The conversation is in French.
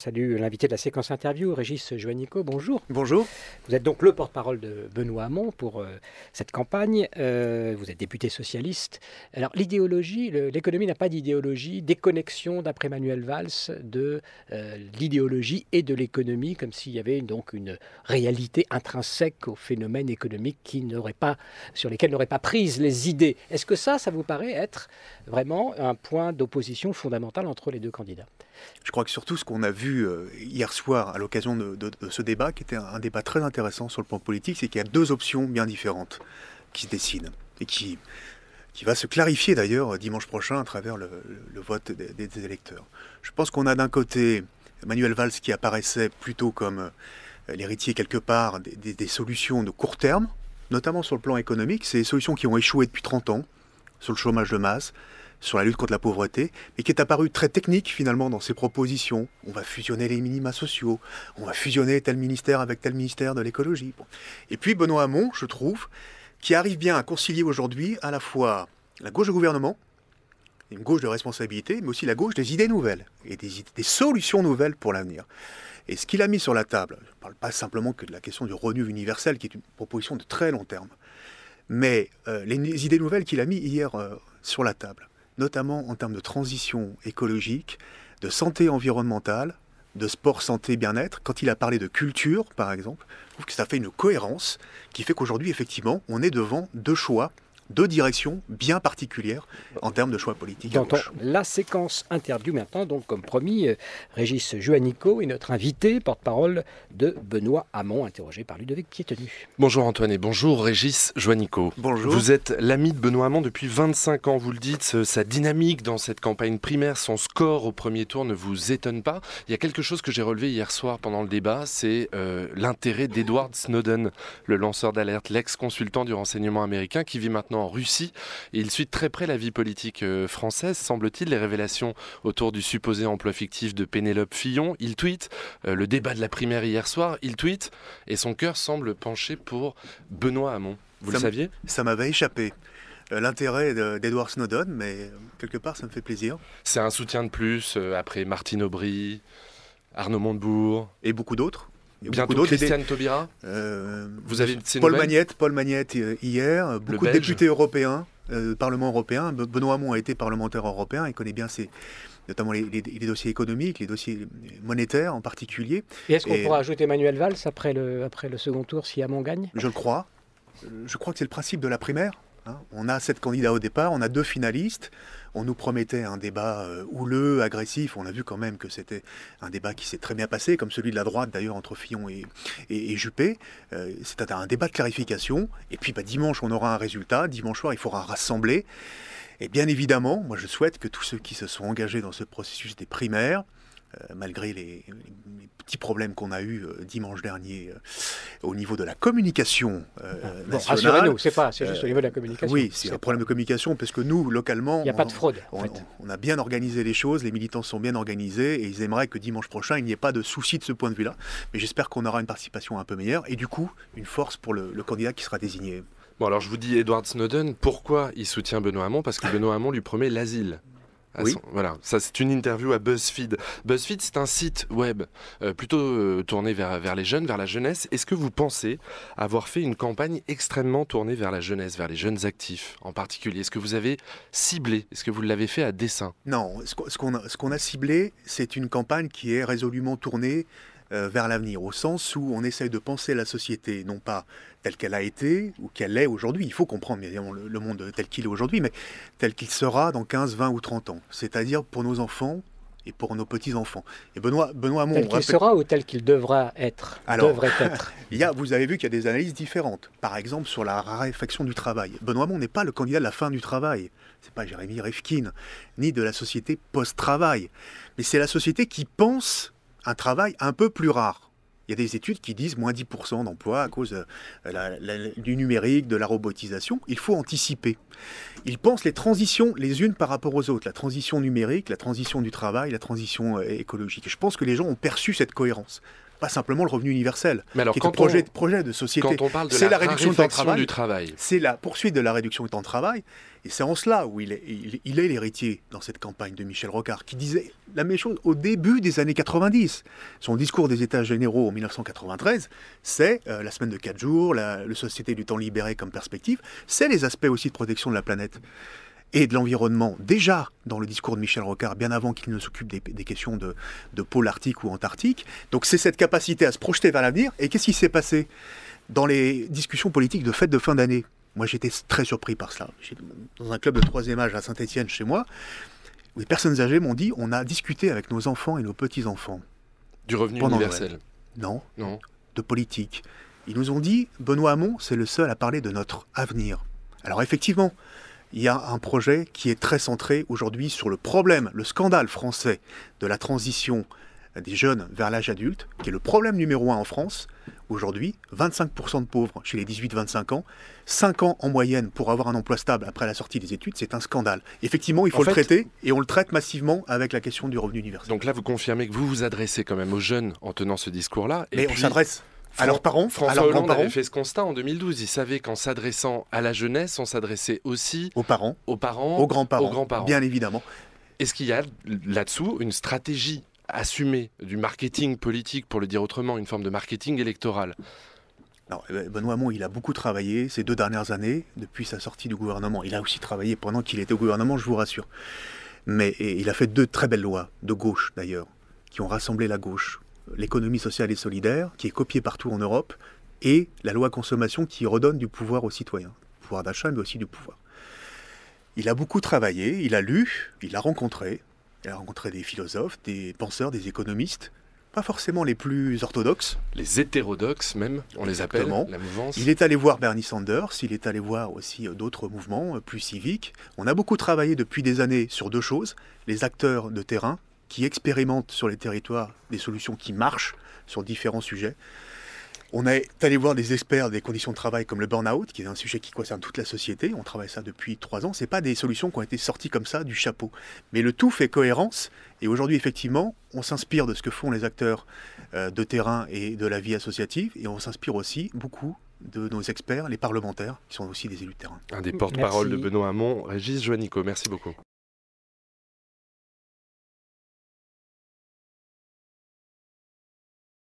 Salut l'invité de la séquence interview, Régis Juanico, bonjour. Bonjour. Vous êtes donc le porte-parole de Benoît Hamon pour cette campagne. Vous êtes député socialiste. Alors l'idéologie, l'économie n'a pas d'idéologie, déconnexion d'après Manuel Valls de l'idéologie et de l'économie, comme s'il y avait donc une réalité intrinsèque aux phénomènes économiques sur lesquels n'auraient pas prise les idées. Est-ce que ça vous paraît être vraiment un point d'opposition fondamental entre les deux candidats ? Je crois que surtout ce qu'on a vu hier soir à l'occasion de ce débat, qui était un débat très intéressant sur le plan politique, c'est qu'il y a deux options bien différentes qui se dessinent et qui va se clarifier d'ailleurs dimanche prochain à travers le vote des électeurs. Je pense qu'on a d'un côté Manuel Valls qui apparaissait plutôt comme l'héritier quelque part des solutions de court terme, notamment sur le plan économique. C'est des solutions qui ont échoué depuis 30 ans sur le chômage de masse, sur la lutte contre la pauvreté, mais qui est apparu très technique finalement dans ses propositions. On va fusionner les minima sociaux, on va fusionner tel ministère avec tel ministère de l'écologie. Bon. Et puis Benoît Hamon, je trouve, qui arrive bien à concilier aujourd'hui à la fois la gauche du gouvernement, une gauche de responsabilité, mais aussi la gauche des idées nouvelles et des solutions nouvelles pour l'avenir. Et ce qu'il a mis sur la table, je ne parle pas simplement que de la question du revenu universel, qui est une proposition de très long terme, mais les idées nouvelles qu'il a mis hier sur la table, notamment en termes de transition écologique, de santé environnementale, de sport, santé, bien-être. Quand il a parlé de culture, par exemple, je trouve que ça fait une cohérence qui fait qu'aujourd'hui, effectivement, on est devant deux choix, deux directions bien particulières en termes de choix politiques. Dans la séquence interview maintenant, donc comme promis, Régis Juanico est notre invité, porte-parole de Benoît Hamon, interrogé par Ludovic Piétenu. Bonjour Antoine et bonjour Régis Juanico. Bonjour. Vous êtes l'ami de Benoît Hamon depuis 25 ans, vous le dites, sa dynamique dans cette campagne primaire, son score au premier tour ne vous étonne pas. Il y a quelque chose que j'ai relevé hier soir pendant le débat, c'est l'intérêt d'Edward Snowden, le lanceur d'alerte, l'ex-consultant du renseignement américain qui vit maintenant en Russie, et il suit de très près la vie politique française, semble-t-il, les révélations autour du supposé emploi fictif de Pénélope Fillon. Il tweet le débat de la primaire hier soir, il tweet, et son cœur semble pencher pour Benoît Hamon. Vous le saviez ? Ça m'avait échappé. L'intérêt d'Edward Snowden, mais quelque part ça me fait plaisir. C'est un soutien de plus après Martine Aubry, Arnaud Montebourg et beaucoup d'autres. Bientôt Christiane Taubira. Vous avez Paul Magnette hier, beaucoup de députés européens, Parlement européen. Benoît Hamon a été parlementaire européen, il connaît bien notamment les dossiers économiques, les dossiers monétaires en particulier. Et est-ce qu'on pourra ajouter Manuel Valls après le second tour si Hamon gagne ? Je le crois. Je crois que c'est le principe de la primaire. On a 7 candidats au départ, on a 2 finalistes. On nous promettait un débat houleux, agressif. On a vu quand même que c'était un débat qui s'est très bien passé, comme celui de la droite d'ailleurs entre Fillon et Juppé. C'était un débat de clarification. Et puis dimanche, on aura un résultat. Dimanche soir, il faudra rassembler. Et bien évidemment, moi je souhaite que tous ceux qui se sont engagés dans ce processus des primaires, malgré les petits problèmes qu'on a eus dimanche dernier au niveau de la communication nationale. Rassurez-nous, c'est juste au niveau de la communication. Oui, c'est un problème de communication parce que nous, localement, il n'y a pas de fraude. On a bien organisé les choses, les militants sont bien organisés et ils aimeraient que dimanche prochain, il n'y ait pas de souci de ce point de vue-là. Mais j'espère qu'on aura une participation un peu meilleure et du coup, une force pour le candidat qui sera désigné. Bon, alors je vous dis Edward Snowden, pourquoi il soutient Benoît Hamon ? Parce que Benoît Hamon lui promet l'asile. Oui. Voilà, ça c'est une interview à BuzzFeed. BuzzFeed, c'est un site web plutôt tourné vers les jeunes, vers la jeunesse. Est-ce que vous pensez avoir fait une campagne extrêmement tournée vers la jeunesse, vers les jeunes actifs en particulier ? Est-ce que vous avez ciblé ? Est-ce que vous l'avez fait à dessein ? Non, ce qu'on a ciblé, c'est une campagne qui est résolument tournée vers l'avenir, au sens où on essaye de penser la société, non pas telle qu'elle a été ou qu'elle est aujourd'hui. Il faut comprendre bien évidemment le monde tel qu'il est aujourd'hui, mais tel qu'il sera dans 15, 20 ou 30 ans. C'est-à-dire pour nos enfants et pour nos petits-enfants. Et Benoît Hamon... Tel qu'il sera ou tel qu'il devra être ? Devrait être. Vous avez vu qu'il y a des analyses différentes. Par exemple, sur la raréfaction du travail. Benoît Hamon n'est pas le candidat de la fin du travail. C'est pas Jérémy Rifkin, ni de la société post-travail. Mais c'est la société qui pense un travail un peu plus rare. Il y a des études qui disent moins 10% d'emplois à cause du numérique, de la robotisation. Il faut anticiper. Ils pensent les transitions les unes par rapport aux autres. La transition numérique, la transition du travail, la transition écologique. Et je pense que les gens ont perçu cette cohérence. pas simplement le revenu universel, Mais alors, qui est un projet de société. quand on parle de C'est la la réduction du temps de raréfaction du travail. travail, C'est la poursuite de la réduction du temps de travail. Et c'est en cela où il est l'héritier dans cette campagne de Michel Rocard, qui disait la même chose au début des années 90. Son discours des États généraux en 1993, c'est la semaine de 4 jours, la société du temps libéré comme perspective, c'est les aspects aussi de protection de la planète et de l'environnement, déjà dans le discours de Michel Rocard, bien avant qu'il ne s'occupe des questions de pôle arctique ou antarctique. Donc c'est cette capacité à se projeter vers l'avenir. Et qu'est-ce qui s'est passé dans les discussions politiques de fête de fin d'année? Moi, j'étais très surpris par cela. J'étais dans un club de 3e âge à Saint-Étienne, chez moi, où les personnes âgées m'ont dit, on a discuté avec nos enfants et nos petits-enfants. du revenu Pendant universel. Non, Non. de politique. Ils nous ont dit, Benoît Hamon, c'est le seul à parler de notre avenir. Alors effectivement, il y a un projet qui est très centré aujourd'hui sur le problème, le scandale français de la transition des jeunes vers l'âge adulte, qui est le problème numéro 1 en France. Aujourd'hui, 25% de pauvres chez les 18-25 ans, 5 ans en moyenne pour avoir un emploi stable après la sortie des études, c'est un scandale. Effectivement, il faut le traiter, et on le traite massivement avec la question du revenu universel. Donc là, vous confirmez que vous vous adressez quand même aux jeunes en tenant ce discours-là. Mais on s'adresse à leurs parents, à François leurs Hollande grands-parents, avait fait ce constat en 2012. Il savait qu'en s'adressant à la jeunesse, on s'adressait aussi aux parents, aux parents, aux grands-parents, aux grands-parents. bien évidemment. Est-ce qu'il y a là-dessous une stratégie assumée du marketing politique, pour le dire autrement, une forme de marketing électoral? Alors, Benoît Hamon, il a beaucoup travaillé ces 2 dernières années, depuis sa sortie du gouvernement. Il a aussi travaillé pendant qu'il était au gouvernement, je vous rassure. Mais il a fait 2 très belles lois, de gauche d'ailleurs, qui ont rassemblé la gauche. L'économie sociale et solidaire, qui est copiée partout en Europe, et la loi consommation qui redonne du pouvoir aux citoyens. Pouvoir d'achat, mais aussi du pouvoir. Il a beaucoup travaillé, il a lu, il a rencontré des philosophes, des penseurs, des économistes, pas forcément les plus orthodoxes. Les hétérodoxes même, on les appelle, Exactement. la mouvance. Il est allé voir Bernie Sanders, il est allé voir aussi d'autres mouvements plus civiques. On a beaucoup travaillé depuis des années sur 2 choses. Les acteurs de terrain qui expérimentent sur les territoires des solutions qui marchent sur différents sujets. On est allé voir des experts des conditions de travail comme le burn-out, qui est un sujet qui concerne toute la société. On travaille ça depuis 3 ans. Ce n'est pas des solutions qui ont été sorties comme ça du chapeau. Mais le tout fait cohérence. Et aujourd'hui, effectivement, on s'inspire de ce que font les acteurs de terrain et de la vie associative. Et on s'inspire aussi beaucoup de nos experts, les parlementaires, qui sont aussi des élus de terrain. Un des porte-parole de Merci. Benoît Hamon, Régis Juanico. Merci beaucoup.